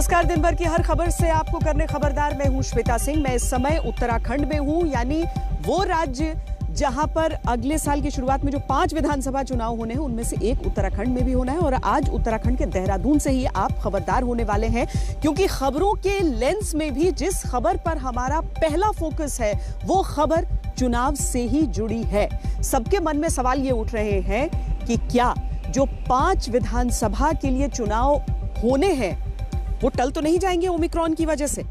नमस्कार। दिन भर की हर खबर से आपको करने खबरदार मैं हूं श्वेता सिंह। मैं इस समय उत्तराखंड में हूं, यानी वो राज्य जहां पर अगले साल की शुरुआत में जो 5 विधानसभा चुनाव होने हैं उनमें से एक उत्तराखंड में भी होना है। और आज उत्तराखंड के देहरादून से ही आप खबरदार होने वाले हैं, क्योंकि खबरों के लेंस में भी जिस खबर पर हमारा पहला फोकस है वो खबर चुनाव से ही जुड़ी है। सबके मन में सवाल ये उठ रहे हैं कि क्या जो 5 विधानसभा के लिए चुनाव होने हैं वो टल तो नहीं जाएंगे ओमिक्रॉन की वजह से?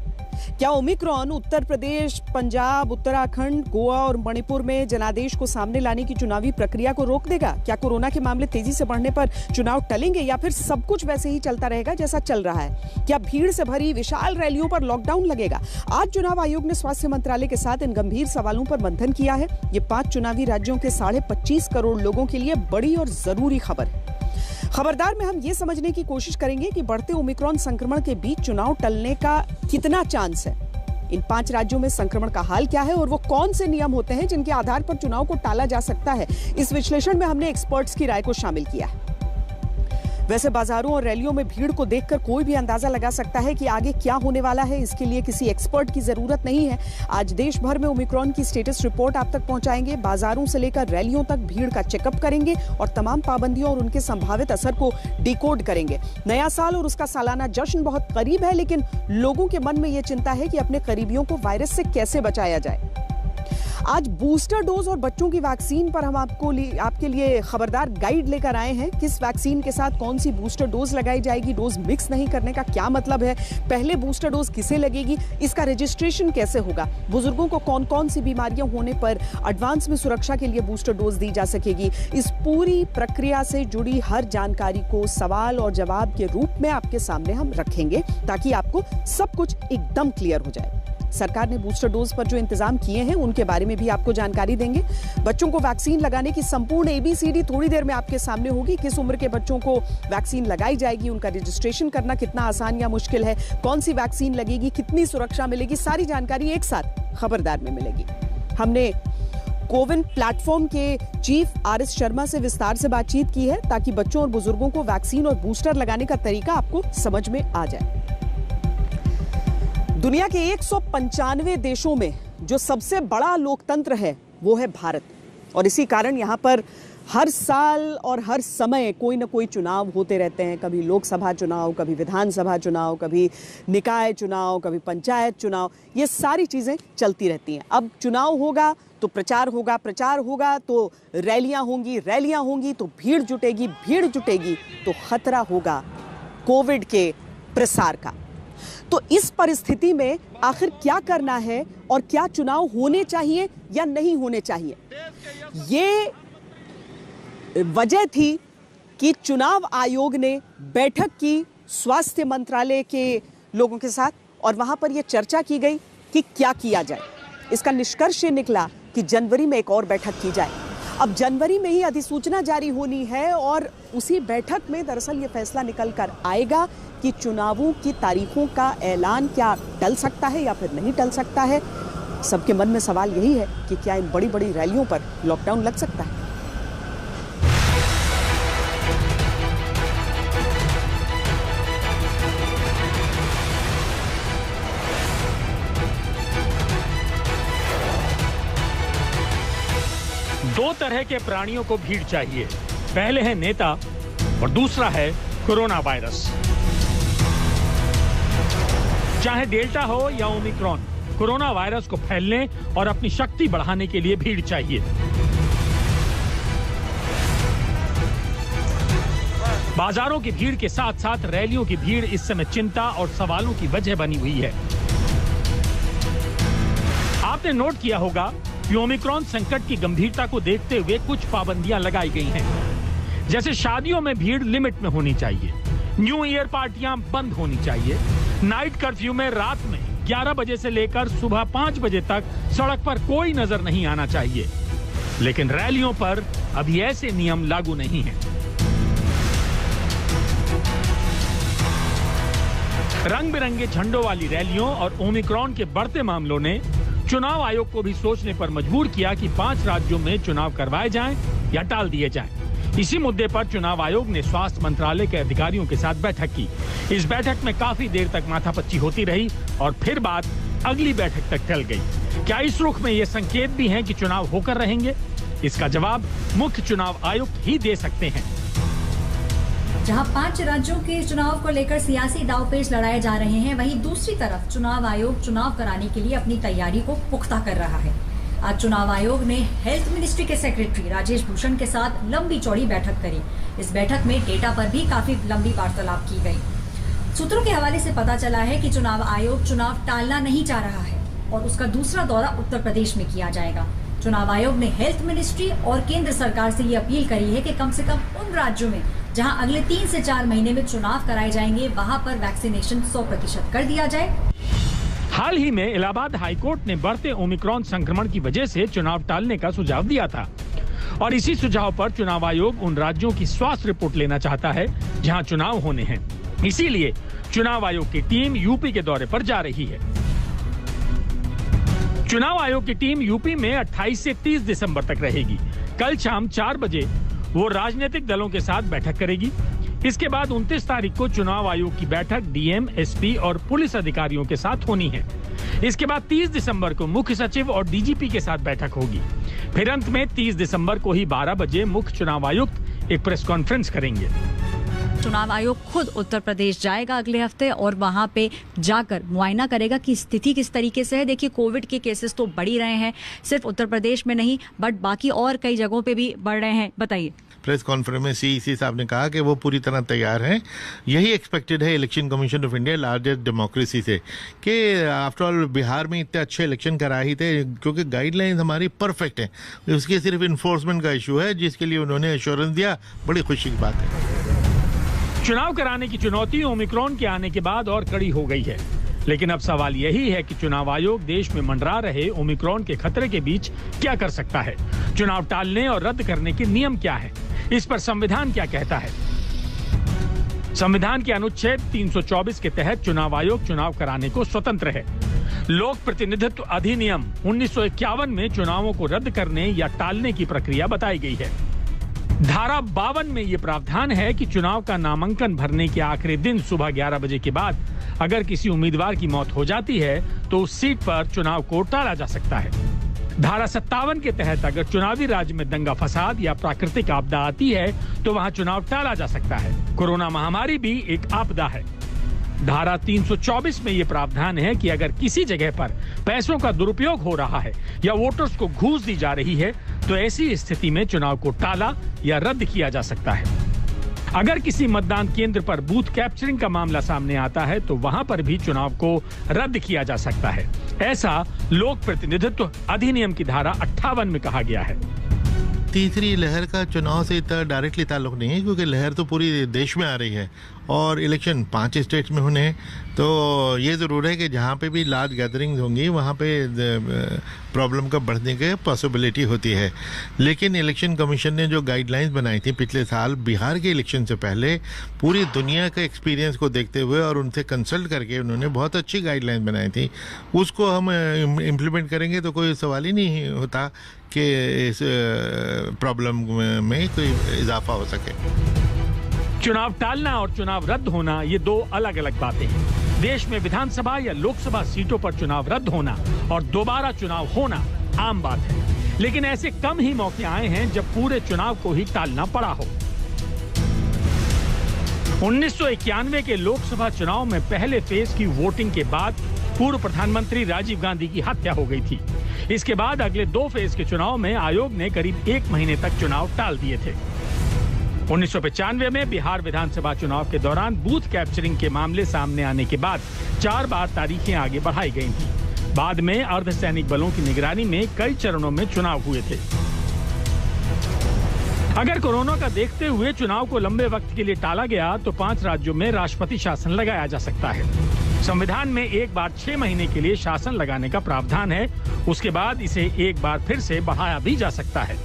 क्या ओमिक्रॉन उत्तर प्रदेश, पंजाब, उत्तराखंड, गोवा और मणिपुर में जनादेश को सामने लाने की चुनावी प्रक्रिया को रोक देगा? क्या कोरोना के मामले तेजी से बढ़ने पर चुनाव टलेंगे या फिर सब कुछ वैसे ही चलता रहेगा जैसा चल रहा है? क्या भीड़ से भरी विशाल रैलियों पर लॉकडाउन लगेगा? आज चुनाव आयोग ने स्वास्थ्य मंत्रालय के साथ इन गंभीर सवालों पर मंथन किया है। ये 5 चुनावी राज्यों के 25.5 करोड़ लोगों के लिए बड़ी और जरूरी खबर है। खबरदार में हम ये समझने की कोशिश करेंगे कि बढ़ते ओमिक्रॉन संक्रमण के बीच चुनाव टलने का कितना चांस है, इन 5 राज्यों में संक्रमण का हाल क्या है और वो कौन से नियम होते हैं जिनके आधार पर चुनाव को टाला जा सकता है। इस विश्लेषण में हमने एक्सपर्ट्स की राय को शामिल किया है। वैसे बाजारों और रैलियों में भीड़ को देखकर कोई भी अंदाजा लगा सकता है कि आगे क्या होने वाला है। इसके लिए किसी एक्सपर्ट की जरूरत नहीं है। आज देश भर में ओमिक्रॉन की स्टेटस रिपोर्ट आप तक पहुंचाएंगे। बाजारों से लेकर रैलियों तक भीड़ का चेकअप करेंगे और तमाम पाबंदियों और उनके संभावित असर को डिकोड करेंगे। नया साल और उसका सालाना जश्न बहुत करीब है, लेकिन लोगों के मन में यह चिंता है कि अपने करीबियों को वायरस से कैसे बचाया जाए। आज बूस्टर डोज और बच्चों की वैक्सीन पर हम आपके लिए खबरदार गाइड लेकर आए हैं। किस वैक्सीन के साथ कौन सी बूस्टर डोज लगाई जाएगी, डोज मिक्स नहीं करने का क्या मतलब है, पहले बूस्टर डोज किसे लगेगी, इसका रजिस्ट्रेशन कैसे होगा, बुजुर्गों को कौन कौन सी बीमारियां होने पर एडवांस में सुरक्षा के लिए बूस्टर डोज दी जा सकेगी। इस पूरी प्रक्रिया से जुड़ी हर जानकारी को सवाल और जवाब के रूप में आपके सामने हम रखेंगे, ताकि आपको सब कुछ एकदम क्लियर हो जाए। सरकार ने बूस्टर डोज पर जो इंतजाम किए हैं उनके बारे में भी आपको जानकारी देंगे। बच्चों को वैक्सीन लगाने की संपूर्ण ABCD थोड़ी देर में आपके सामने होगी। किस उम्र के बच्चों को वैक्सीन लगाई जाएगी, उनका रजिस्ट्रेशन करना कितना आसान या मुश्किल है, कौन सी वैक्सीन लगेगी, कितनी सुरक्षा मिलेगी, सारी जानकारी एक साथ खबरदार में मिलेगी। हमने कोविन प्लेटफॉर्म के चीफ RS शर्मा से विस्तार से बातचीत की है, ताकि बच्चों और बुजुर्गों को वैक्सीन और बूस्टर लगाने का तरीका आपको समझ में आ जाए। दुनिया के 195 देशों में जो सबसे बड़ा लोकतंत्र है वो है भारत, और इसी कारण यहाँ पर हर साल और हर समय कोई ना कोई चुनाव होते रहते हैं। कभी लोकसभा चुनाव, कभी विधानसभा चुनाव, कभी निकाय चुनाव, कभी पंचायत चुनाव, ये सारी चीज़ें चलती रहती हैं। अब चुनाव होगा तो प्रचार होगा, प्रचार होगा तो रैलियां होंगी तो भीड़ जुटेगी तो खतरा होगा कोविड के प्रसार का। तो इस परिस्थिति में आखिर क्या करना है और क्या चुनाव होने चाहिए या नहीं होने चाहिए, ये वजह थी कि चुनाव आयोग ने बैठक की स्वास्थ्य मंत्रालय के लोगों के साथ, और वहां पर यह चर्चा की गई कि क्या किया जाए। इसका निष्कर्ष ये निकला कि जनवरी में एक और बैठक की जाए। अब जनवरी में ही अधिसूचना जारी होनी है और उसी बैठक में दरअसल ये फैसला निकल कर आएगा कि चुनावों की तारीखों का ऐलान क्या टल सकता है या फिर नहीं टल सकता है। सबके मन में सवाल यही है कि क्या इन बड़ी बड़ी रैलियों पर लॉकडाउन लग सकता है। दो तरह के प्राणियों को भीड़ चाहिए, पहले है नेता और दूसरा है कोरोना वायरस। चाहे डेल्टा हो या ओमिक्रॉन, कोरोना वायरस को फैलने और अपनी शक्ति बढ़ाने के लिए भीड़ चाहिए। बाजारों की भीड़ के साथ साथ रैलियों की भीड़ इस समय चिंता और सवालों की वजह बनी हुई है। आपने नोट किया होगा कि ओमिक्रॉन संकट की गंभीरता को देखते हुए कुछ पाबंदियां लगाई गई हैं। जैसे शादियों में भीड़ लिमिट में होनी चाहिए, न्यू ईयर पार्टियां बंद होनी चाहिए, नाइट कर्फ्यू में रात में 11 बजे से लेकर सुबह 5 बजे तक सड़क पर कोई नजर नहीं आना चाहिए। लेकिन रैलियों पर अभी ऐसे नियम लागू नहीं हैं। रंग बिरंगे झंडों वाली रैलियों और ओमिक्रॉन के बढ़ते मामलों ने चुनाव आयोग को भी सोचने पर मजबूर किया कि 5 राज्यों में चुनाव करवाए जाएं या टाल दिए जाएं। इसी मुद्दे पर चुनाव आयोग ने स्वास्थ्य मंत्रालय के अधिकारियों के साथ बैठक की। इस बैठक में काफी देर तक माथापच्ची होती रही और फिर बात अगली बैठक तक टल गई। क्या इस रुख में ये संकेत भी हैं कि चुनाव होकर रहेंगे? इसका जवाब मुख्य चुनाव आयुक्त ही दे सकते हैं। जहां 5 राज्यों के चुनाव को लेकर सियासी दांवपेच लड़ाए जा रहे हैं, वहीं दूसरी तरफ चुनाव आयोग चुनाव कराने के लिए अपनी तैयारी को पुख्ता कर रहा है। आज चुनाव आयोग ने हेल्थ मिनिस्ट्री के सेक्रेटरी राजेश भूषण के साथ लंबी चौड़ी बैठक करी। इस बैठक में डेटा पर भी काफी लंबी वार्तालाप की गई। सूत्रों के हवाले से पता चला है कि चुनाव आयोग चुनाव टालना नहीं चाह रहा है और उसका दूसरा दौरा उत्तर प्रदेश में किया जाएगा। चुनाव आयोग ने हेल्थ मिनिस्ट्री और केंद्र सरकार से ये अपील करी है कि कम से कम उन राज्यों में जहां अगले 3 से 4 महीने में चुनाव कराए जाएंगे, वहां पर वैक्सीनेशन 100% कर दिया जाए। हाल ही में इलाहाबाद हाईकोर्ट ने बढ़ते ओमिक्रॉन संक्रमण की वजह से चुनाव टालने का सुझाव दिया था और इसी सुझाव पर चुनाव आयोग उन राज्यों की स्वास्थ्य रिपोर्ट लेना चाहता है जहां चुनाव होने हैं। इसीलिए चुनाव आयोग की टीम यूपी के दौरे पर जा रही है। चुनाव आयोग की टीम यूपी में 28 से 30 दिसंबर तक रहेगी। कल शाम 4 बजे वो राजनीतिक दलों के साथ बैठक करेगी। इसके बाद 29 तारीख को चुनाव आयोग की बैठक डीएम, एसपी और पुलिस अधिकारियों के साथ होनी है। इसके बाद 30 दिसंबर को मुख्य सचिव और डीजीपी के साथ बैठक होगी। फिर अंत में 30 दिसंबर को ही 12 बजे मुख्य चुनाव आयुक्त एक प्रेस कॉन्फ्रेंस करेंगे। चुनाव आयोग खुद उत्तर प्रदेश जाएगा अगले हफ्ते और वहां पे जाकर मुआयना करेगा कि स्थिति किस तरीके से है। देखिए, कोविड के केसेस तो बढ़ ही रहे हैं, सिर्फ उत्तर प्रदेश में नहीं बट बाकी और कई जगहों पे भी बढ़ रहे हैं। बताइए। प्रेस कॉन्फ्रेंस में सीईसी साहब ने कहा कि वो पूरी तरह तैयार हैं। यही एक्सपेक्टेड है election commission of India, largest democracy से, कि आफ्टर ऑल बिहार में इतने अच्छे इलेक्शन कराए ही थे क्योंकि गाइडलाइंस हमारी परफेक्ट है। उसके सिर्फ इन्फोर्समेंट का इशू है जिसके लिए उन्होंने एश्योरेंस दिया। बड़ी खुशी की बात है। चुनाव कराने की चुनौती ओमिक्रॉन के आने के बाद और कड़ी हो गई है, लेकिन अब सवाल यही है कि चुनाव आयोग देश में मंडरा रहे ओमिक्रॉन के खतरे के बीच क्या कर सकता है। चुनाव टालने और रद्द करने के नियम क्या है, इस पर संविधान क्या कहता है। संविधान के अनुच्छेद 324 के तहत चुनाव आयोग चुनाव कराने को स्वतंत्र है। लोक प्रतिनिधित्व अधिनियम 1951 में चुनावों को रद्द करने या टालने की प्रक्रिया बताई गई है। धारा 52 में ये प्रावधान है कि चुनाव का नामांकन भरने के आखिरी दिन सुबह 11 बजे के बाद अगर किसी उम्मीदवार की मौत हो जाती है तो उस सीट पर चुनाव को टाला जा सकता है। धारा 57 के तहत अगर चुनावी राज्य में दंगा फसाद या प्राकृतिक आपदा आती है तो वहां चुनाव टाला जा सकता है। कोरोना महामारी भी एक आपदा है। धारा 324 में ये प्रावधान है कि अगर किसी जगह पर पैसों का दुरुपयोग हो रहा है या वोटर्स को घूस दी जा रही है तो ऐसी स्थिति में चुनाव को टाला या रद्द किया जा सकता है। अगर किसी मतदान केंद्र पर बूथ कैप्चरिंग का मामला सामने आता है तो वहां पर भी चुनाव को रद्द किया जा सकता है। ऐसा लोक प्रतिनिधित्व अधिनियम की धारा 58 में कहा गया है। तीसरी लहर का चुनाव से इतना डायरेक्टली ताल्लुक नहीं है क्योंकि लहर तो पूरी देश में आ रही है और इलेक्शन 5 स्टेट्स में होने हैं। तो ये ज़रूर है कि जहाँ पे भी लार्ज गैदरिंग्स होंगी वहाँ पे प्रॉब्लम का बढ़ने की पॉसिबिलिटी होती है। लेकिन इलेक्शन कमीशन ने जो गाइडलाइंस बनाई थी पिछले साल बिहार के इलेक्शन से पहले, पूरी दुनिया के एक्सपीरियंस को देखते हुए और उनसे कंसल्ट करके उन्होंने बहुत अच्छी गाइडलाइंस बनाई थी। उसको हम इम्प्लीमेंट करेंगे तो कोई सवाल ही नहीं होता कि इस प्रॉब्लम में कोई इजाफा हो सके। चुनाव टालना और चुनाव रद्द होना ये दो अलग अलग बातें हैं। देश में विधानसभा या लोकसभा सीटों पर चुनाव रद्द होना और दोबारा चुनाव होना आम बात है, लेकिन ऐसे कम ही मौके आए हैं जब पूरे चुनाव को ही टालना पड़ा हो। 1991 के लोकसभा चुनाव में पहले फेज की वोटिंग के बाद पूर्व प्रधानमंत्री राजीव गांधी की हत्या हो गई थी। इसके बाद अगले 2 फेज के चुनाव में आयोग ने करीब 1 महीने तक चुनाव टाल दिए थे। 1995 में बिहार विधानसभा चुनाव के दौरान बूथ कैप्चरिंग के मामले सामने आने के बाद 4 बार तारीखें आगे बढ़ाई गई थी। बाद में अर्धसैनिक बलों की निगरानी में कई चरणों में चुनाव हुए थे। अगर कोरोना का देखते हुए चुनाव को लंबे वक्त के लिए टाला गया तो 5 राज्यों में राष्ट्रपति शासन लगाया जा सकता है। संविधान में एक बार 6 महीने के लिए शासन लगाने का प्रावधान है। उसके बाद इसे एक बार फिर से बढ़ाया भी जा सकता है।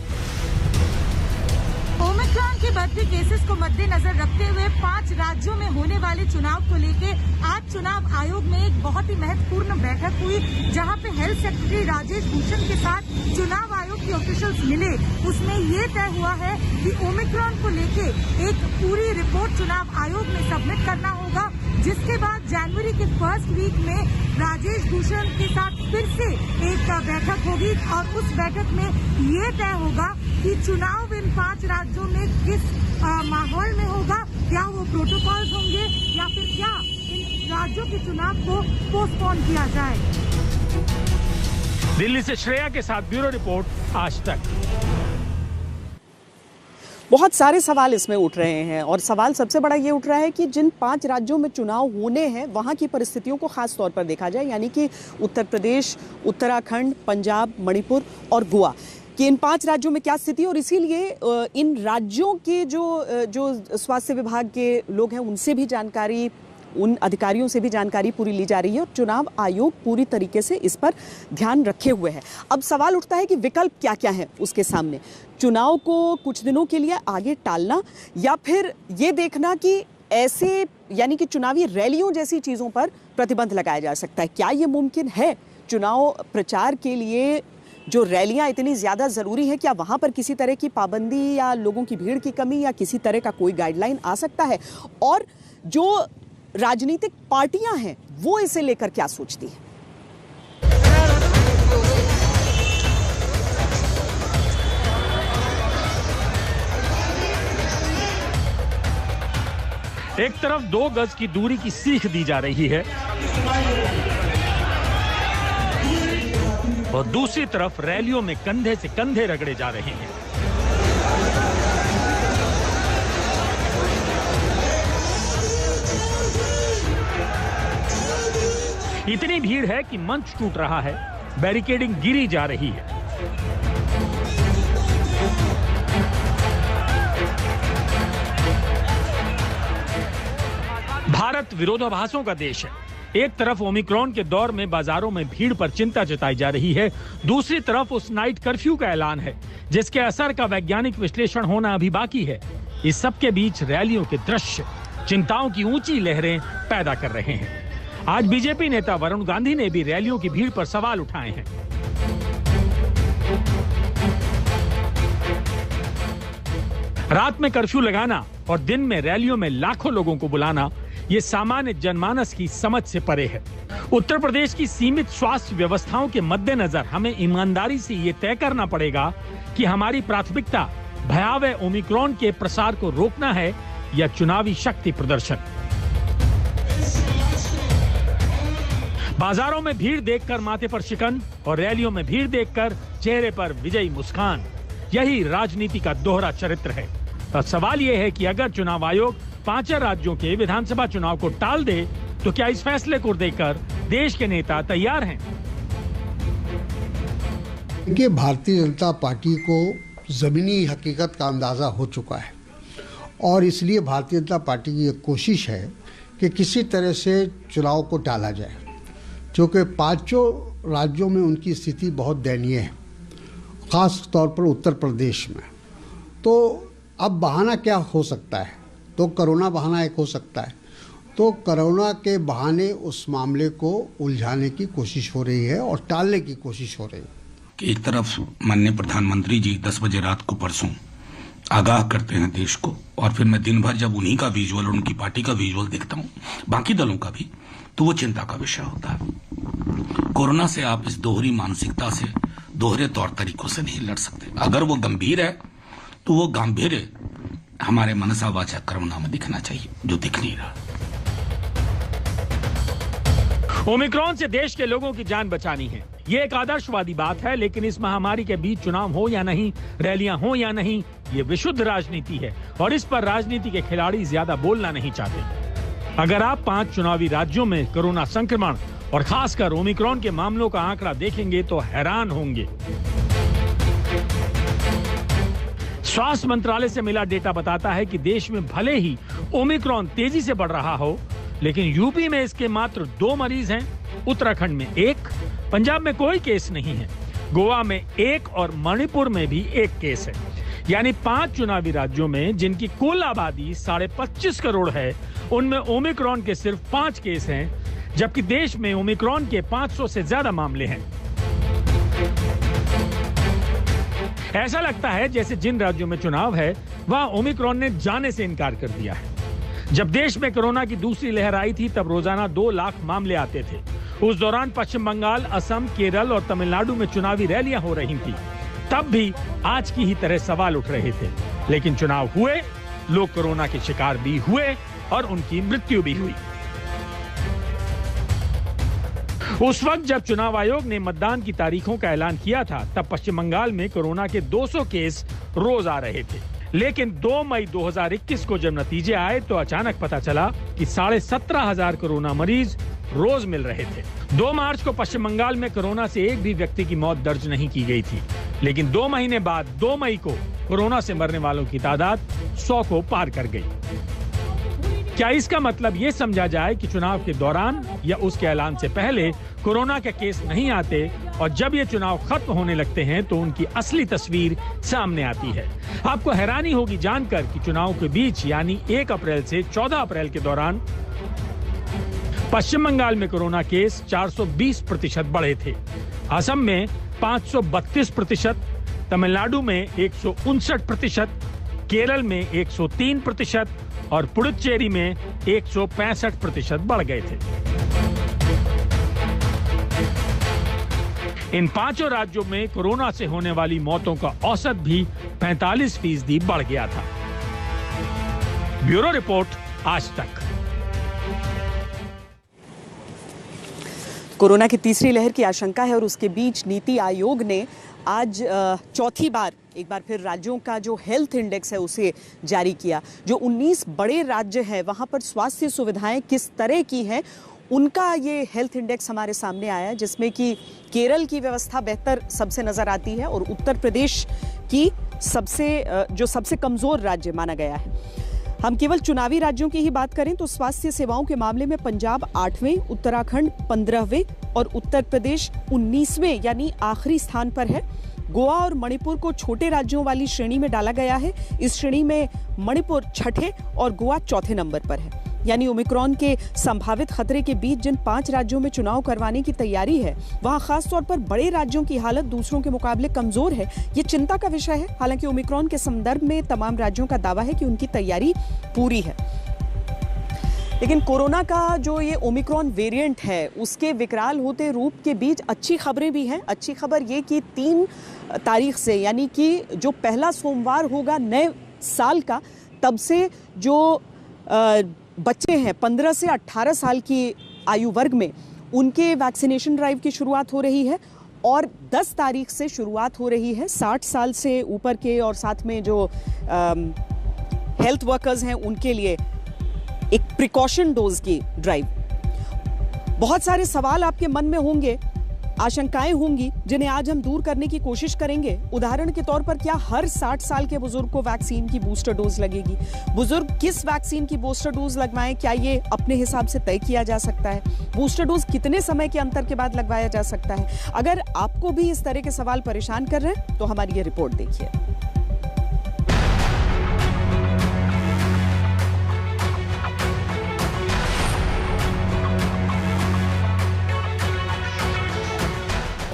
ओमिक्रॉन के बढ़ते केसेस को मद्देनजर रखते हुए 5 राज्यों में होने वाले चुनाव को लेकर आज चुनाव आयोग में एक बहुत ही महत्वपूर्ण बैठक हुई, जहां पे हेल्थ सेक्रेटरी राजेश भूषण के साथ चुनाव आयोग के ऑफिशियल्स मिले। उसमें ये तय हुआ है कि ओमिक्रॉन को लेके एक पूरी रिपोर्ट चुनाव आयोग में सबमिट करना होगा, जिसके बाद जनवरी के फर्स्ट वीक में राजेश भूषण के साथ फिर से एक बैठक होगी और उस बैठक में ये तय होगा कि चुनाव इन 5 राज्यों में किस माहौल में होगा, क्या वो प्रोटोकॉल्स होंगे या फिर क्या इन राज्यों के चुनाव को पोस्टपोन किया जाए। दिल्ली से श्रेया के साथ ब्यूरो रिपोर्ट, आज तक। बहुत सारे सवाल इसमें उठ रहे हैं और सवाल सबसे बड़ा ये उठ रहा है कि जिन 5 राज्यों में चुनाव होने हैं वहां की परिस्थितियों को खास तौर पर देखा जाए, यानी कि उत्तर प्रदेश, उत्तराखंड, पंजाब, मणिपुर और गोवा, कि इन 5 राज्यों में क्या स्थिति, और इसीलिए इन राज्यों के जो स्वास्थ्य विभाग के लोग हैं उनसे भी जानकारी, उन अधिकारियों से भी जानकारी पूरी ली जा रही है और चुनाव आयोग पूरी तरीके से इस पर ध्यान रखे हुए है। अब सवाल उठता है कि विकल्प क्या क्या है उसके सामने, चुनाव को कुछ दिनों के लिए आगे टालना या फिर ये देखना कि ऐसे यानी कि चुनावी रैलियों जैसी चीज़ों पर प्रतिबंध लगाया जा सकता है। क्या ये मुमकिन है? चुनाव प्रचार के लिए जो रैलियां इतनी ज़्यादा ज़रूरी है, क्या वहाँ पर किसी तरह की पाबंदी या लोगों की भीड़ की कमी या किसी तरह का कोई गाइडलाइन आ सकता है? और जो राजनीतिक पार्टियां हैं वो इसे लेकर क्या सोचती हैं? एक तरफ 2 गज की दूरी की सीख दी जा रही है और दूसरी तरफ रैलियों में कंधे से कंधे रगड़े जा रहे हैं। इतनी भीड़ है कि मंच टूट रहा है, बैरिकेडिंग गिरी जा रही है। भारत विरोधाभासों का देश है। एक तरफ ओमिक्रॉन के दौर में बाजारों में भीड़ पर चिंता जताई जा रही है, दूसरी तरफ उस नाइट कर्फ्यू का ऐलान है जिसके असर का वैज्ञानिक विश्लेषण होना अभी बाकी है। इस सबके बीच रैलियों के दृश्य चिंताओं की ऊंची लहरें पैदा कर रहे हैं। आज बीजेपी नेता वरुण गांधी ने भी रैलियों की भीड़ पर सवाल उठाए हैं। रात में कर्फ्यू लगाना और दिन में रैलियों में लाखों लोगों को बुलाना, ये सामान्य जनमानस की समझ से परे है। उत्तर प्रदेश की सीमित स्वास्थ्य व्यवस्थाओं के मद्देनजर हमें ईमानदारी से ये तय करना पड़ेगा कि हमारी प्राथमिकता भयावह ओमिक्रॉन के प्रसार को रोकना है या चुनावी शक्ति प्रदर्शन। बाजारों में भीड़ देखकर माथे पर शिकन और रैलियों में भीड़ देखकर चेहरे पर विजयी मुस्कान, यही राजनीति का दोहरा चरित्र है। तो सवाल यह है कि अगर चुनाव आयोग 5 राज्यों के विधानसभा चुनाव को टाल दे तो क्या इस फैसले को देकर देश के नेता तैयार हैं? देखिए, भारतीय जनता पार्टी को जमीनी हकीकत का अंदाजा हो चुका है और इसलिए भारतीय जनता पार्टी की एक कोशिश है कि किसी तरह से चुनाव को टाला जाए, क्योंकि 5 राज्यों में उनकी स्थिति बहुत दयनीय है, ख़ास तौर पर उत्तर प्रदेश में। तो अब बहाना क्या हो सकता है? तो कोरोना बहाना एक हो सकता है। तो कोरोना के बहाने उस मामले को उलझाने की कोशिश हो रही है और टालने की कोशिश हो रही है। कि एक तरफ माननीय प्रधानमंत्री जी 10 बजे रात को परसों आगाह करते हैं देश को, और फिर मैं दिन भर जब उन्हीं का विजुअल और उनकी पार्टी का विजुअल देखता हूँ, बाकी दलों का भी, तो वो चिंता का विषय होता है। कोरोना से आप इस दोहरी मानसिकता से, दोहरे तौर तरीकों से नहीं लड़ सकते। अगर वो गंभीर है तो वो गांभीर्य हमारे मनसा वाचा कर्मणा में दिखना चाहिए, जो दिख नहीं रहा। ओमिक्रॉन से देश के लोगों की जान बचानी है, ये एक आदर्शवादी बात है, लेकिन इस महामारी के बीच चुनाव हो या नहीं, रैलियां हो या नहीं, ये विशुद्ध राजनीति है और इस पर राजनीति के खिलाड़ी ज्यादा बोलना नहीं चाहते। अगर आप 5 चुनावी राज्यों में कोरोना संक्रमण और खासकर ओमिक्रॉन के मामलों का आंकड़ा देखेंगे तो हैरान होंगे। स्वास्थ्य मंत्रालय से मिला डेटा बताता है कि देश में भले ही ओमिक्रॉन तेजी से बढ़ रहा हो, लेकिन यूपी में इसके मात्र 2 मरीज हैं, उत्तराखंड में 1, पंजाब में कोई केस नहीं है, गोवा में 1 और मणिपुर में भी 1 केस है। यानी 5 चुनावी राज्यों में जिनकी कुल आबादी 25.5 करोड़ है, उनमें ओमिक्रॉन के सिर्फ 5 केस हैं, जबकि देश में ओमिक्रॉन के 500 से ज्यादा मामले हैं। ऐसा लगता है जैसे जिन राज्यों में चुनाव है वहां ओमिक्रॉन ने जाने से इनकार कर दिया है। जब देश में कोरोना की दूसरी लहर आई थी तब रोजाना 2 लाख मामले आते थे। उस दौरान पश्चिम बंगाल, असम, केरल और तमिलनाडु में चुनावी रैलियां हो रही थी। तब भी आज की ही तरह सवाल उठ रहे थे, लेकिन चुनाव हुए, लोग कोरोना के शिकार भी हुए और उनकी मृत्यु भी हुई। उस वक्त जब चुनाव आयोग ने मतदान की तारीखों का ऐलान किया था तब पश्चिम बंगाल में कोरोना के 200 केस रोज आ रहे थे, लेकिन 2 मई 2021 को जब नतीजे आए तो अचानक पता चला कि 17,500 कोरोना मरीज रोज मिल रहे थे। 2 मार्च को पश्चिम बंगाल में कोरोना से एक भी व्यक्ति की मौत दर्ज नहीं की गई थी, लेकिन 2 महीने बाद 2 मई को कोरोना से मरने वालों की तादाद 100 को पार कर गई। क्या इसका मतलब ये समझा जाए कि चुनाव के दौरान या उसके ऐलान से पहले कोरोना के केस नहीं आते और जब ये चुनाव खत्म होने लगते हैं तो उनकी असली तस्वीर सामने आती है? आपको हैरानी होगी जानकर कि चुनाव के बीच यानी 1 अप्रैल से 14 अप्रैल के दौरान पश्चिम बंगाल में कोरोना केस 420% बढ़े थे, असम में 532%, तमिलनाडु में 159%, केरल में 103% और पुडुचेरी में 165% बढ़ गए थे। इन 5 राज्यों में कोरोना से होने वाली मौतों का औसत भी 45% बढ़ गया था। ब्यूरो रिपोर्ट, आज तक। कोरोना की तीसरी लहर की आशंका है और उसके बीच नीति आयोग ने आज चौथी बार एक बार फिर राज्यों का जो हेल्थ इंडेक्स है उसे जारी किया। जो 19 बड़े राज्य हैं वहां पर स्वास्थ्य सुविधाएं किस तरह की हैं उनका ये हेल्थ इंडेक्स हमारे सामने आया, जिसमें कि केरल की व्यवस्था बेहतर सबसे नजर आती है और उत्तर प्रदेश की सबसे कमजोर राज्य माना गया है। हम केवल चुनावी राज्यों की ही बात करें तो स्वास्थ्य सेवाओं के मामले में पंजाब 8वें, उत्तराखंड 15वें और उत्तर प्रदेश 19वें यानी आखिरी स्थान पर है। गोवा और मणिपुर को छोटे राज्यों वाली श्रेणी में डाला गया है। इस श्रेणी में मणिपुर 6ठे और गोवा 4थे नंबर पर है। यानी ओमिक्रॉन के संभावित खतरे के बीच जिन 5 राज्यों में चुनाव करवाने की तैयारी है वहां खासतौर पर बड़े राज्यों की हालत दूसरों के मुकाबले कमजोर है। ये चिंता का विषय है। हालांकि ओमिक्रॉन के संदर्भ में तमाम राज्यों का दावा है कि उनकी तैयारी पूरी है। लेकिन कोरोना का जो ये ओमिक्रॉन वेरिएंट है उसके विकराल होते रूप के बीच अच्छी खबरें भी हैं। अच्छी खबर ये कि 3 तारीख से यानी कि जो पहला सोमवार होगा नए साल का, तब से जो बच्चे हैं 15 से 18 साल की आयु वर्ग में उनके वैक्सीनेशन ड्राइव की शुरुआत हो रही है और 10 तारीख से शुरुआत हो रही है 60 साल से ऊपर के और साथ में जो हेल्थ वर्कर्स हैं उनके लिए एक प्रिकॉशन डोज की ड्राइव। बहुत सारे सवाल आपके मन में होंगे, आशंकाएं होंगी जिन्हें आज हम दूर करने की कोशिश करेंगे। उदाहरण के तौर पर क्या हर 60 साल के बुजुर्ग को वैक्सीन की बूस्टर डोज लगेगी? बुजुर्ग किस वैक्सीन की बूस्टर डोज लगवाएं, क्या ये अपने हिसाब से तय किया जा सकता है? बूस्टर डोज कितने समय के अंतर के बाद लगवाया जा सकता है? अगर आपको भी इस तरह के सवाल परेशान कर रहे हैं तो हमारी ये रिपोर्ट देखिए।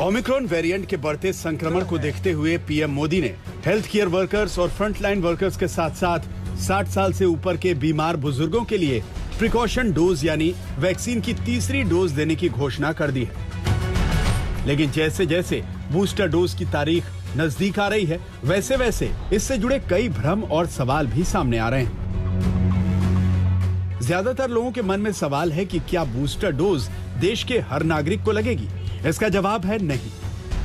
ओमिक्रॉन वेरिएंट के बढ़ते संक्रमण को देखते हुए पीएम मोदी ने हेल्थ केयर वर्कर्स और फ्रंटलाइन वर्कर्स के साथ साथ 60 साल से ऊपर के बीमार बुजुर्गों के लिए प्रिकॉशन डोज यानी वैक्सीन की तीसरी डोज देने की घोषणा कर दी है। लेकिन जैसे जैसे बूस्टर डोज की तारीख नजदीक आ रही है वैसे वैसे इससे जुड़े कई भ्रम और सवाल भी सामने आ रहे हैं। ज्यादातर लोगों के मन में सवाल है कि क्या बूस्टर डोज देश के हर नागरिक को लगेगी? इसका जवाब है नहीं।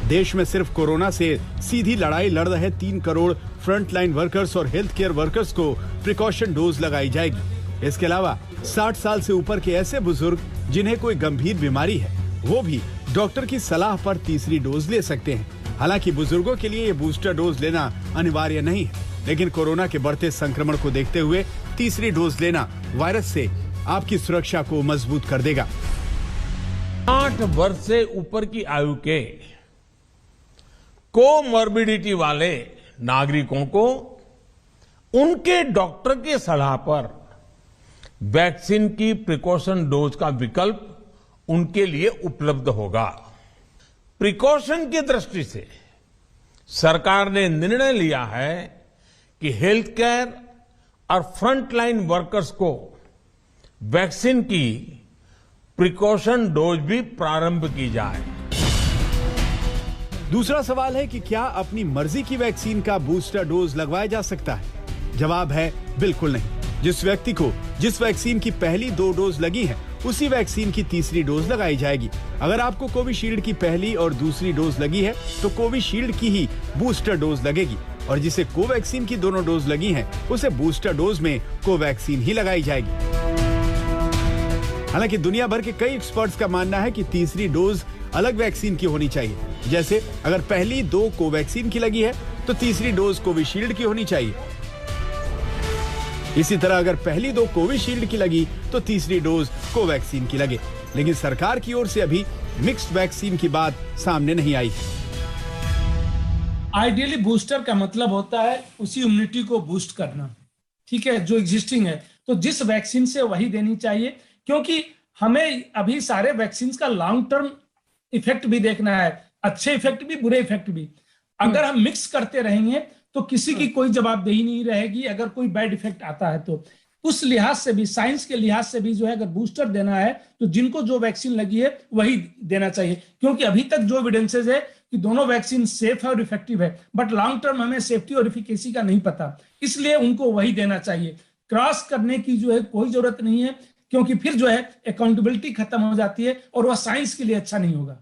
देश में सिर्फ कोरोना से सीधी लड़ाई लड़ रहे 3 करोड़ फ्रंटलाइन वर्कर्स और हेल्थ केयर वर्कर्स को प्रिकॉशन डोज लगाई जाएगी। इसके अलावा 60 साल से ऊपर के ऐसे बुजुर्ग जिन्हें कोई गंभीर बीमारी है वो भी डॉक्टर की सलाह पर तीसरी डोज ले सकते हैं। हालांकि बुजुर्गों के लिए ये बूस्टर डोज लेना अनिवार्य नहीं है, लेकिन कोरोना के बढ़ते संक्रमण को देखते हुए तीसरी डोज लेना वायरस से आपकी सुरक्षा को मजबूत कर देगा। 8 वर्ष से ऊपर की आयु के कोमॉर्बिडिटी वाले नागरिकों को उनके डॉक्टर की सलाह पर वैक्सीन की प्रिकॉशन डोज का विकल्प उनके लिए उपलब्ध होगा। प्रिकॉशन की दृष्टि से सरकार ने निर्णय लिया है कि हेल्थ केयर और फ्रंटलाइन वर्कर्स को वैक्सीन की प्रिकॉशन डोज भी प्रारंभ की जाए। दूसरा सवाल है कि क्या अपनी मर्जी की वैक्सीन का बूस्टर डोज लगवाया जा सकता है? जवाब है बिल्कुल नहीं। जिस व्यक्ति को जिस वैक्सीन की पहली 2 डोज लगी है उसी वैक्सीन की तीसरी डोज लगाई जाएगी। अगर आपको कोविशील्ड की पहली और दूसरी डोज लगी है तो कोविशील्ड की ही बूस्टर डोज लगेगी, और जिसे कोवैक्सीन की दोनों डोज लगी हैं उसे बूस्टर डोज में कोवैक्सीन ही लगाई जाएगी। हालांकि दुनिया भर के कई एक्सपर्ट्स का मानना है कि तीसरी डोज अलग वैक्सीन की होनी चाहिए। जैसे अगर पहली 2 कोवैक्सीन की लगी है तो तीसरी डोज कोविशील्ड की होनी चाहिए। इसी तरह अगर पहली 2 कोविशील्ड की लगी तो तीसरी डोज कोवैक्सीन की लगे। लेकिन सरकार की ओर से अभी मिक्स्ड वैक्सीन की बात सामने नहीं आई। आइडियली बूस्टर का मतलब होता है उसी इम्यूनिटी को बूस्ट करना, ठीक है, जो एग्जिस्टिंग है। तो जिस वैक्सीन से वही देनी चाहिए, क्योंकि हमें अभी सारे वैक्सीन का लॉन्ग टर्म इफेक्ट भी देखना है, अच्छे इफेक्ट भी बुरे इफेक्ट भी। अगर हम मिक्स करते रहेंगे तो किसी की कोई जवाबदेही नहीं रहेगी अगर कोई बैड इफेक्ट आता है तो। उस लिहाज से भी, साइंस के लिहाज से भी जो है, अगर बूस्टर देना है तो जिनको जो वैक्सीन लगी है वही देना चाहिए, क्योंकि अभी तक जो एविडेंसेस है कि दोनों वैक्सीन सेफ है और इफेक्टिव है, बट लॉन्ग टर्म हमें सेफ्टी और इफिकेसी का नहीं पता, इसलिए उनको वही देना चाहिए। क्रॉस करने की जो है कोई जरूरत नहीं है, क्योंकि फिर जो है अकाउंटेबिलिटी खत्म हो जाती है और वह साइंस के लिए अच्छा नहीं होगा।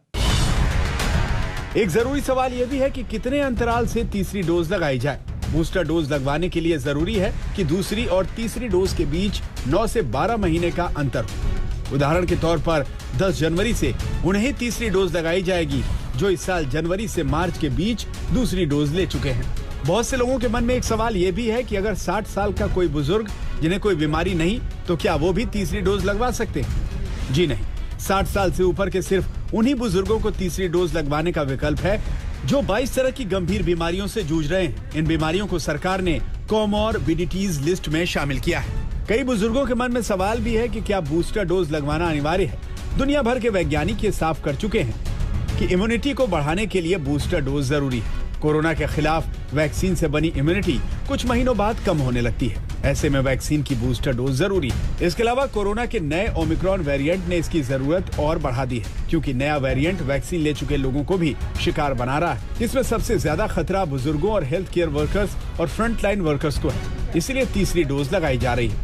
एक जरूरी सवाल यह भी है कि कितने अंतराल से तीसरी डोज लगाई जाए। बूस्टर डोज लगवाने के लिए जरूरी है कि दूसरी और तीसरी डोज के बीच 9 से 12 महीने का अंतर हो। उदाहरण के तौर पर 10 जनवरी से उन्हें तीसरी डोज लगाई जाएगी जो इस साल जनवरी से मार्च के बीच दूसरी डोज ले चुके हैं। बहुत से लोगों के मन में एक सवाल यह भी है कि अगर 60 साल का कोई बुजुर्ग जिन्हें कोई बीमारी नहीं, तो क्या वो भी तीसरी डोज लगवा सकते हैं? जी नहीं, 60 साल से ऊपर के सिर्फ उन्हीं बुजुर्गों को तीसरी डोज लगवाने का विकल्प है जो 22 तरह की गंभीर बीमारियों से जूझ रहे हैं। इन बीमारियों को सरकार ने कोमॉर्बिडिटीज लिस्ट में शामिल किया है। कई बुजुर्गों के मन में सवाल भी है कि क्या बूस्टर डोज लगवाना अनिवार्य है। दुनिया भर के वैज्ञानिक ये साफ कर चुके हैं कि इम्यूनिटी को बढ़ाने के लिए बूस्टर डोज जरूरी है। कोरोना के खिलाफ वैक्सीन से बनी इम्यूनिटी कुछ महीनों बाद कम होने लगती है, ऐसे में वैक्सीन की बूस्टर डोज जरूरी है। इसके अलावा कोरोना के नए ओमिक्रॉन वेरिएंट ने इसकी जरूरत और बढ़ा दी है, क्योंकि नया वेरिएंट वैक्सीन ले चुके लोगों को भी शिकार बना रहा है। इसमें सबसे ज्यादा खतरा बुजुर्गों और हेल्थ केयर वर्कर्स और फ्रंट लाइन वर्कर्स को है, इसलिए तीसरी डोज लगाई जा रही है।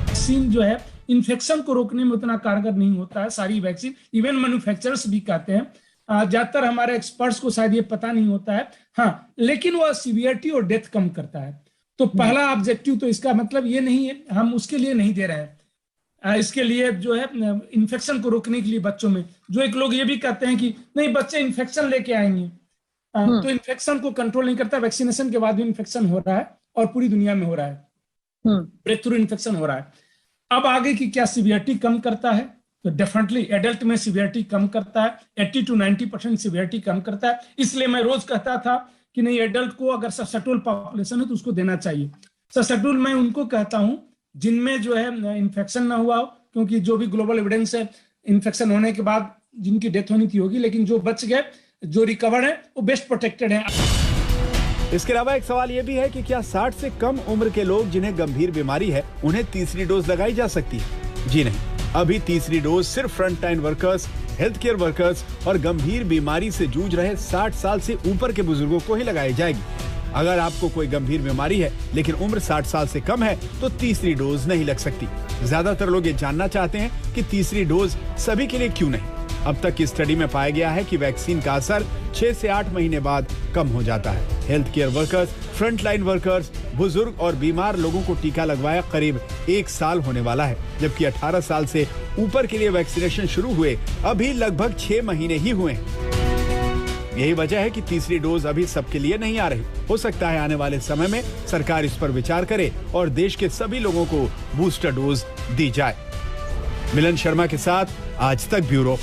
वैक्सीन जो है इन्फेक्शन को रोकने में उतना कारगर नहीं होता है, सारी वैक्सीन, इवन मैन्युफैक्चरर्स भी कहते हैं। ज्यादातर हमारे एक्सपर्ट्स को शायद ये पता नहीं होता है, हाँ, लेकिन वह सीवियरिटी और डेथ कम करता है। तो पहला ऑब्जेक्टिव तो इसका मतलब ये नहीं है, हम उसके लिए नहीं दे रहे हैं। इसके लिए जो है इन्फेक्शन को रोकने के लिए बच्चों में, जो एक लोग ये भी कहते हैं कि नहीं बच्चे इन्फेक्शन लेके आएंगे, तो इन्फेक्शन को कंट्रोल नहीं करता। वैक्सीनेशन के बाद भी इन्फेक्शन हो रहा है और पूरी दुनिया में हो रहा है, ब्रेक थ्रू इन्फेक्शन हो रहा है। अब आगे की क्या सीवियरिटी कम करता है? तो डेफिनेटली एडल्ट में सीवियरिटी कम करता है, 80 to 90% सीवियरिटी कम करता है। इसलिए मैं रोज कहता था कि नहीं, एडल्ट को अगर सस्टेनेबल पॉपुलेशन है तो उसको देना चाहिए। सस्टेनेबल मैं उनको कहता हूं जिनमें जो है इन्फेक्शन ना हुआ हो, क्योंकि जो भी ग्लोबल एविडेंस है इन्फेक्शन होने के बाद जिनकी डेथ होनी थी होगी, लेकिन जो बच गए, जो रिकवर है, वो बेस्ट प्रोटेक्टेड है। इसके अलावा एक सवाल यह भी है कि क्या 60 से कम उम्र के लोग जिन्हें गंभीर बीमारी है उन्हें तीसरी डोज लगाई जा सकती है? जी नहीं, अभी तीसरी डोज सिर्फ front line workers, health care workers और गंभीर बीमारी से जूझ रहे 60 साल से ऊपर के बुजुर्गों को ही लगाई जाएगी। अगर आपको कोई गंभीर बीमारी है लेकिन उम्र 60 साल से कम है तो तीसरी डोज नहीं लग सकती। ज्यादातर लोग ये जानना चाहते हैं कि तीसरी डोज सभी के लिए क्यों नहीं। अब तक की स्टडी में पाया गया है कि वैक्सीन का असर 6 से 8 महीने बाद कम हो जाता है। Health care workers, front line workers, बुजुर्ग और बीमार लोगों को टीका लगवाया करीब 1 साल होने वाला है, जबकि 18 साल से ऊपर के लिए वैक्सीनेशन शुरू हुए अभी लगभग 6 महीने ही हुए हैं। यही वजह है कि तीसरी डोज अभी सबके लिए नहीं आ रही। हो सकता है आने वाले समय में सरकार इस पर विचार करे और देश के सभी लोगों को बूस्टर डोज दी जाए। मिलन शर्मा के साथ आज तक ब्यूरो।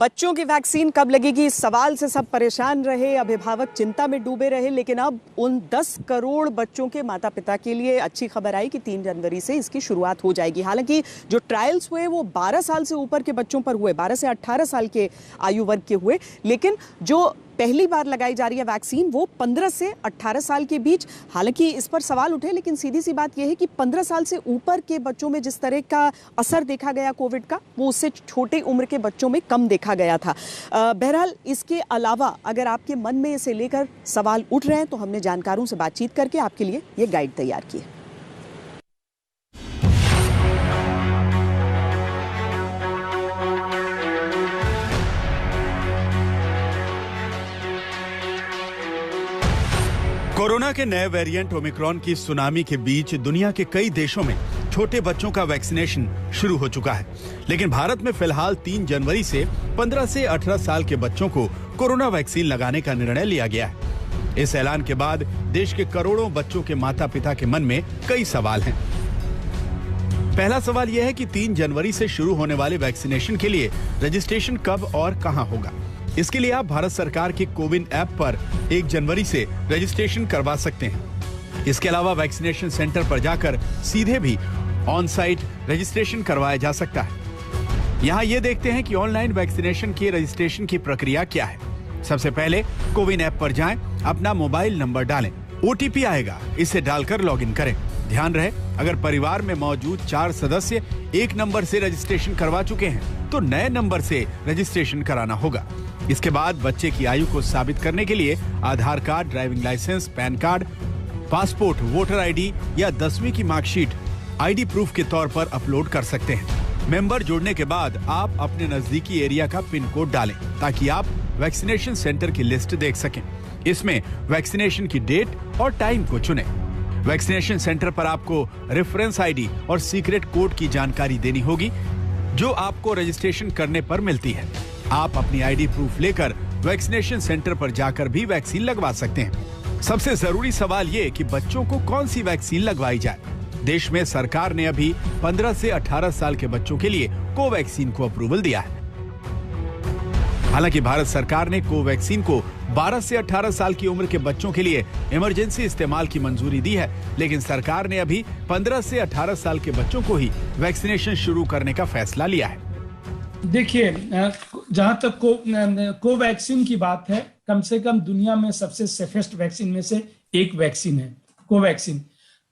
बच्चों की वैक्सीन कब लगेगी, इस सवाल से सब परेशान रहे, अभिभावक चिंता में डूबे रहे। लेकिन अब उन 10 करोड़ बच्चों के माता पिता के लिए अच्छी खबर आई कि 3 जनवरी से इसकी शुरुआत हो जाएगी। हालांकि जो ट्रायल्स हुए वो 12 साल से ऊपर के बच्चों पर हुए, 12 से 18 साल के आयु वर्ग के हुए, लेकिन जो पहली बार लगाई जा रही है वैक्सीन वो 15 से 18 साल के बीच। हालांकि इस पर सवाल उठे, लेकिन सीधी सी बात यह है कि 15 साल से ऊपर के बच्चों में जिस तरह का असर देखा गया कोविड का, वो उससे छोटे उम्र के बच्चों में कम देखा गया था। बहरहाल इसके अलावा अगर आपके मन में इसे लेकर सवाल उठ रहे हैं तो हमने जानकारों से बातचीत करके आपके लिए ये गाइड तैयार की है। कोरोना के नए वेरिएंट ओमिक्रॉन की सुनामी के बीच दुनिया के कई देशों में छोटे बच्चों का वैक्सीनेशन शुरू हो चुका है, लेकिन भारत में फिलहाल 3 जनवरी से 15 से 18 साल के बच्चों को कोरोना वैक्सीन लगाने का निर्णय लिया गया है। इस ऐलान के बाद देश के करोड़ों बच्चों के माता पिता के मन में कई सवाल हैं। पहला सवाल यह है कि 3 जनवरी से शुरू होने वाले वैक्सीनेशन के लिए रजिस्ट्रेशन कब और कहां होगा। इसके लिए आप भारत सरकार के कोविन ऐप पर 1 जनवरी से रजिस्ट्रेशन करवा सकते हैं। इसके अलावा वैक्सीनेशन सेंटर पर जाकर सीधे भी ऑन साइट रजिस्ट्रेशन करवाया जा सकता है। यहाँ ये देखते हैं कि ऑनलाइन वैक्सीनेशन के रजिस्ट्रेशन की प्रक्रिया क्या है। सबसे पहले कोविन ऐप पर जाएं, अपना मोबाइल नंबर डालें, OTP आएगा, इसे डालकर लॉगिन करें। ध्यान रहे, अगर परिवार में मौजूद 4 सदस्य एक नंबर से रजिस्ट्रेशन करवा चुके हैं तो नए नंबर से रजिस्ट्रेशन कराना होगा। इसके बाद बच्चे की आयु को साबित करने के लिए Aadhaar card, driving licence, PAN card, passport, voter ID या 10वीं की मार्कशीट ID प्रूफ के तौर पर अपलोड कर सकते हैं। मेंबर जोड़ने के बाद आप अपने नजदीकी एरिया का पिन कोड डालें ताकि आप वैक्सीनेशन सेंटर की लिस्ट देख सकें। इसमें वैक्सीनेशन की डेट और टाइम को चुनें। वैक्सीनेशन सेंटर पर आपको रेफरेंस ID और सीक्रेट कोड की जानकारी देनी होगी जो आपको रजिस्ट्रेशन करने पर मिलती है। आप अपनी ID प्रूफ लेकर वैक्सीनेशन सेंटर पर जाकर भी वैक्सीन लगवा सकते हैं। सबसे जरूरी सवाल ये कि बच्चों को कौन सी वैक्सीन लगवाई जाए। देश में सरकार ने अभी 15 से 18 साल के बच्चों के लिए कोवैक्सीन को अप्रूवल दिया है। हालांकि भारत सरकार ने कोवैक्सीन को 12 से 18 साल की उम्र के बच्चों के लिए इमरजेंसी इस्तेमाल की मंजूरी दी है, लेकिन सरकार ने अभी 15 से 18 साल के बच्चों को ही वैक्सीनेशन शुरू करने का फैसला लिया है। देखिए, जहां तक कोवैक्सीन की बात है, कम से कम दुनिया में सबसे सेफेस्ट वैक्सीन में से एक वैक्सीन है कोवैक्सीन।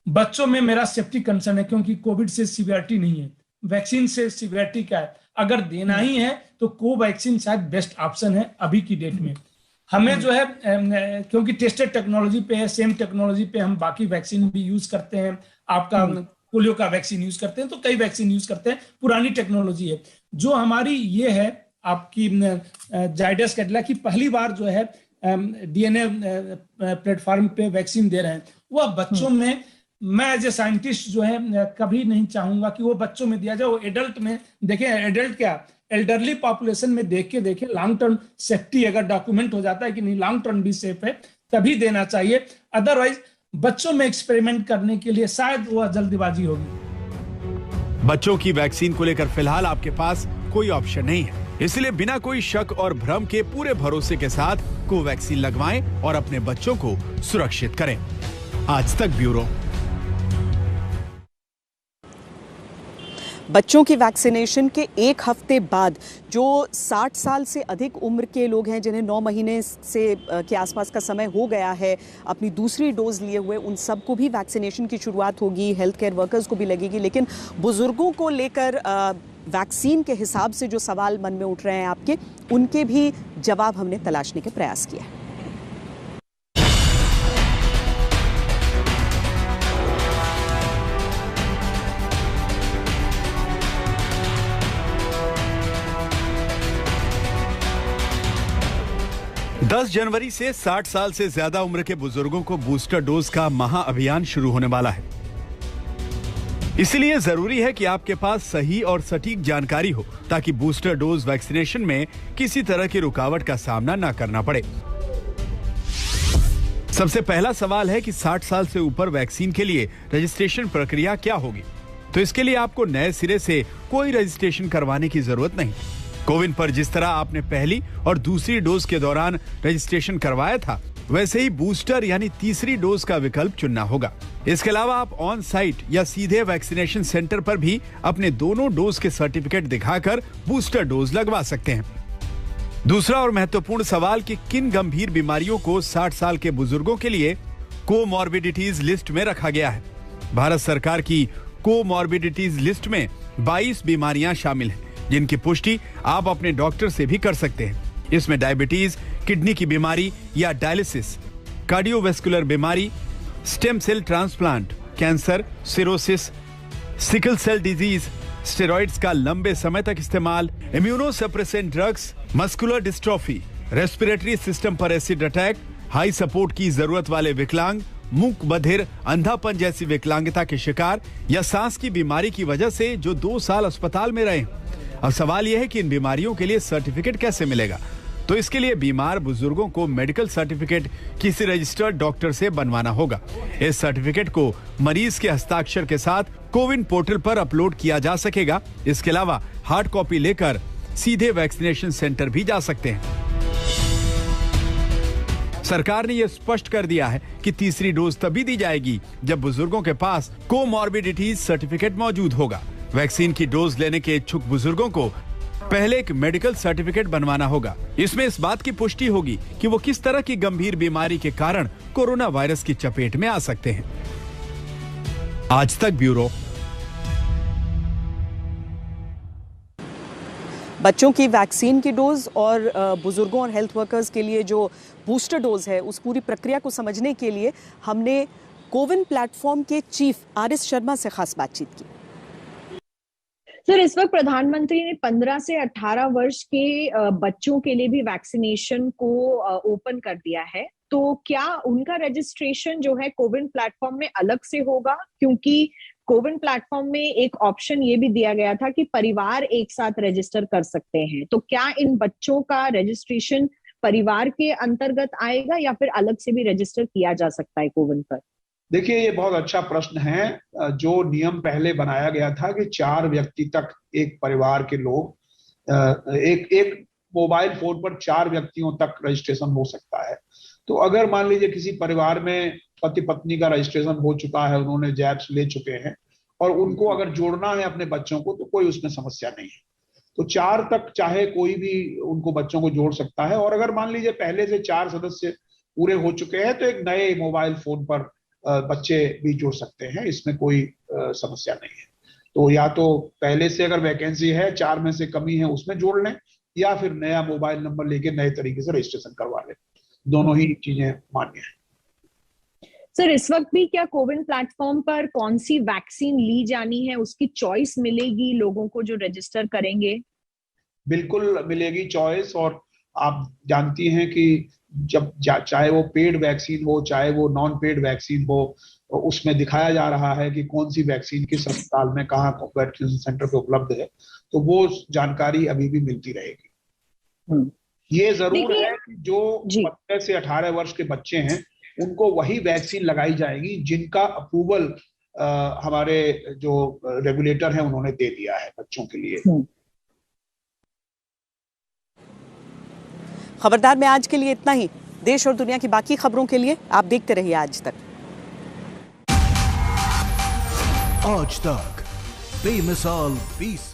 बच्चों में मेरा सेफ्टी कंसर्न है क्योंकि कोविड से सीवियरिटी नहीं है, वैक्सीन से सीवियरिटी क्या है। अगर देना ही है तो कोवैक्सीन शायद बेस्ट ऑप्शन है अभी की डेट में। हमें जो है क्योंकि टेस्टेड टेक्नोलॉजी पे है, सेम टेक्नोलॉजी पे हम बाकी वैक्सीन भी यूज करते हैं। आपका पोलियो का वैक्सीन यूज करते हैं तो कई वैक्सीन यूज करते हैं, पुरानी टेक्नोलॉजी है। जो हमारी ये है आपकी जाइडस कैडिला की पहली बार जो है DNA प्लेटफॉर्म पे वैक्सीन दे रहे हैं, वह बच्चों में, मैं एज ए साइंटिस्ट जो है कभी नहीं चाहूंगा कि वो बच्चों में दिया जाए। वो एडल्ट में देखें, एडल्ट क्या एल्डरली पॉपुलेशन में देखे लॉन्ग टर्म सेफ्टी अगर डॉक्यूमेंट हो जाता है कि नहीं लॉन्ग टर्म भी सेफ है तभी देना चाहिए। अदरवाइज बच्चों में एक्सपेरिमेंट करने के लिए शायद वह जल्दबाजी होगी। बच्चों की वैक्सीन को लेकर फिलहाल आपके पास कोई ऑप्शन नहीं है, इसलिए बिना कोई शक और भ्रम के पूरे भरोसे के साथ कोवैक्सीन लगवाएं और अपने बच्चों को सुरक्षित करें। आज तक ब्यूरो। बच्चों की वैक्सीनेशन के 1 हफ्ते बाद जो 60 साल से अधिक उम्र के लोग हैं जिन्हें 9 महीने से के आसपास का समय हो गया है अपनी दूसरी डोज लिए हुए, उन सबको भी वैक्सीनेशन की शुरुआत होगी। हेल्थ केयर वर्कर्स को भी लगेगी। लेकिन बुजुर्गों को लेकर वैक्सीन के हिसाब से जो सवाल मन में उठ रहे हैं आपके, उनके भी जवाब हमने तलाशने के प्रयास किया है। 10 जनवरी से 60 साल से ज्यादा उम्र के बुजुर्गों को बूस्टर डोज का महाअभियान शुरू होने वाला है। इसलिए जरूरी है कि आपके पास सही और सटीक जानकारी हो ताकि बूस्टर डोज वैक्सीनेशन में किसी तरह की रुकावट का सामना न करना पड़े। सबसे पहला सवाल है कि 60 साल से ऊपर वैक्सीन के लिए रजिस्ट्रेशन प्रक्रिया क्या होगी। तो इसके लिए आपको नए सिरे से कोई रजिस्ट्रेशन करवाने की जरूरत नहीं। कोविन पर जिस तरह आपने पहली और दूसरी डोज के दौरान रजिस्ट्रेशन करवाया था, वैसे ही बूस्टर यानी तीसरी डोज का विकल्प चुनना होगा। इसके अलावा आप ऑन साइट या सीधे वैक्सीनेशन सेंटर पर भी अपने दोनों डोज के सर्टिफिकेट दिखाकर बूस्टर डोज लगवा सकते हैं। दूसरा और महत्वपूर्ण सवाल कि किन गंभीर बीमारियों को 60 साल के बुजुर्गों के लिए कोमॉर्बिडिटीज लिस्ट में रखा गया है। भारत सरकार की कोमॉर्बिडिटीज लिस्ट में 22 बीमारियां शामिल हैं, जिनकी पुष्टि आप अपने डॉक्टर से भी कर सकते हैं। इसमें डायबिटीज, किडनी की बीमारी या डायलिसिस, कार्डियोवैस्कुलर बीमारी, stem cell transplant, cancer, cirrhosis, sickle cell disease, steroids का लंबे समय तक इस्तेमाल, immunosuppressant drugs, muscular dystrophy, respiratory system पर एसिड अटैक, हाई सपोर्ट की जरूरत वाले विकलांग, मूक बधिर, अंधापन जैसी विकलांगता के शिकार या सांस की बीमारी की वजह से जो 2 साल अस्पताल में रहे। अब सवाल यह है कि इन बीमारियों के लिए सर्टिफिकेट कैसे मिलेगा। तो इसके लिए बीमार बुजुर्गों को मेडिकल सर्टिफिकेट किसी रजिस्टर्ड डॉक्टर से बनवाना होगा। इस सर्टिफिकेट को मरीज के हस्ताक्षर के साथ कोविन पोर्टल पर अपलोड किया जा सकेगा। इसके अलावा हार्ड कॉपी लेकर सीधे वैक्सीनेशन सेंटर भी जा सकते हैं। सरकार ने यह स्पष्ट कर दिया है कि तीसरी डोज तभी दी जाएगी जब बुजुर्गों के पास कोमॉर्बिडिटीज सर्टिफिकेट मौजूद होगा। वैक्सीन की डोज लेने के इच्छुक बुजुर्गों को पहले एक मेडिकल सर्टिफिकेट बनवाना होगा। इसमें इस बात की पुष्टि होगी कि वो किस तरह की गंभीर बीमारी के कारण कोरोना वायरस की चपेट में आ सकते हैं। आज तक ब्यूरो। बच्चों की वैक्सीन की डोज और बुजुर्गों और हेल्थ वर्कर्स के लिए जो बूस्टर डोज है, उस पूरी प्रक्रिया को समझने के लिए हमने कोविन प्लेटफॉर्म के चीफ आर.एस. शर्मा से खास बातचीत की। सर, इस वक्त प्रधानमंत्री ने 15 से 18 वर्ष के बच्चों के लिए भी वैक्सीनेशन को ओपन कर दिया है, तो क्या उनका रजिस्ट्रेशन जो है कोविन प्लेटफॉर्म में अलग से होगा? क्योंकि कोविन प्लेटफॉर्म में एक ऑप्शन ये भी दिया गया था कि परिवार एक साथ रजिस्टर कर सकते हैं, तो क्या इन बच्चों का रजिस्ट्रेशन परिवार के अंतर्गत आएगा या फिर अलग से भी रजिस्टर किया जा सकता है कोविन पर? देखिए, ये बहुत अच्छा प्रश्न है। जो नियम पहले बनाया गया था कि 4 व्यक्ति तक एक परिवार के लोग एक मोबाइल फोन पर 4 व्यक्तियों तक रजिस्ट्रेशन हो सकता है। तो अगर मान लीजिए किसी परिवार में पति पत्नी का रजिस्ट्रेशन हो चुका है, उन्होंने जैब्स ले चुके हैं और उनको अगर जोड़ना है अपने बच्चों को, तो कोई उसमें समस्या नहीं है। तो 4 तक चाहे कोई भी उनको बच्चों को जोड़ सकता है। और अगर मान लीजिए पहले से 4 सदस्य पूरे हो चुके हैं, तो एक नए मोबाइल फोन पर बच्चे भी जोड़ सकते हैं, इसमें कोई समस्या नहीं है। तो या तो पहले से अगर वैकेंसी है, 4 में से कमी है, उसमें जोड़ लें, या फिर नया मोबाइल नंबर लेके नए तरीके से रजिस्ट्रेशन करवा लें। दोनों ही चीजें मान्य है। सर, इस वक्त भी क्या कोविन प्लेटफॉर्म पर कौन सी वैक्सीन ली जानी है, उसकी चॉइस मिलेगी लोगों को जो रजिस्टर करेंगे? बिल्कुल मिलेगी चॉइस। और आप जानती हैं कि जब चाहे वो पेड वैक्सीन हो, चाहे वो नॉन पेड वैक्सीन हो, उसमें दिखाया जा रहा है कि कौन सी वैक्सीन किस अस्पताल में कहाँ वैक्सीनेशन सेंटर पे उपलब्ध है, तो वो जानकारी अभी भी मिलती रहेगी। ये जरूर है कि जो 15 से 18 वर्ष के बच्चे हैं, उनको वही वैक्सीन लगाई जाएगी जिनका अप्रूवल हमारे जो रेगुलेटर हैं उन्होंने दे दिया है बच्चों के लिए। खबरदार में आज के लिए इतना ही। देश और दुनिया की बाकी खबरों के लिए आप देखते रहिए आज तक। आज तक बेमिसाल 20